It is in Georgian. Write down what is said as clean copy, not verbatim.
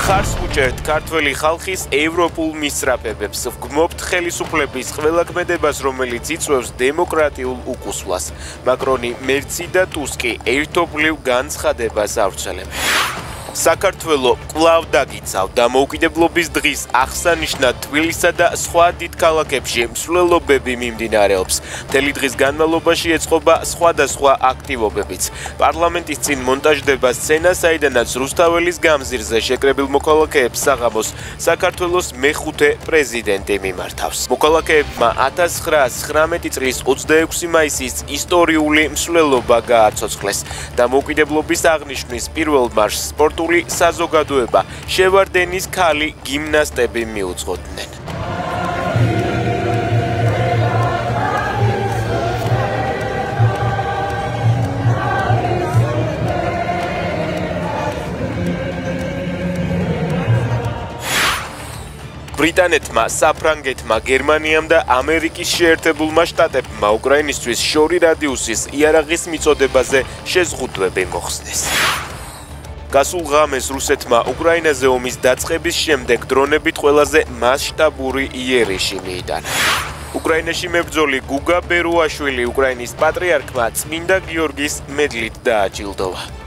მხარს უჭერთ ქართველი ხალხის ევროპულ მისწრაფებებს, ვგმობთ ხელისუფლების ყველა ქმედებას, რომელიც იწვევს დემოკრატიულ უკუსვლას. მაკრონი, მერცი და ტუსკი ერთობლივ განცხადებას ავრცელებენ. საქართველო კვლავ დაგიცავ დამოუკიდებლობის დღის აღსანიშნად თბილისსა და სხვა დიდ ქალაქებში მსვლელობები მიმდინარეობს. მთელი დღის განმავლობაში ეწყობა სხვადასხვა აქტივობებიც. პარლამენტის წინ მონტაჟდება სცენა, საიდანაც რუსთაველის გამზირზე შეკრებილ მოქალაქეებს საღამოს საქართველოს მეხუთე პრეზიდენტი მიმართავს. მოქალაქეებმა 1919 წლის 26 მაისის ისტორიული მსვლელობა გააცოცხლეს. დამოუკიდებლობის აღნიშვნის პირველ მარშს სპორტული საზოგადოება შევარდენის ქალი გიმნასტები მიუძღოდნენ. ბრიტანეთმა, საფრანგეთმა, გერმანიამ და ამერიკის შეერთებულმა შტატებმა უკრაინისთვის შორი რადიუსის იარაღის მიწოდებაზე შეზღუდვები მოხსნეს. გასულ ღამეს რუსეთმა უკრაინაზე ომის დაწყების შემდეგ დრონებით ყველაზე მასშტაბური იერიში მიიტანა. უკრაინაში მებრძოლი გუგა ბერუაშვილი უკრაინის პატრიარქმა წმინდა გიორგის მედლით დააჯილდოვა.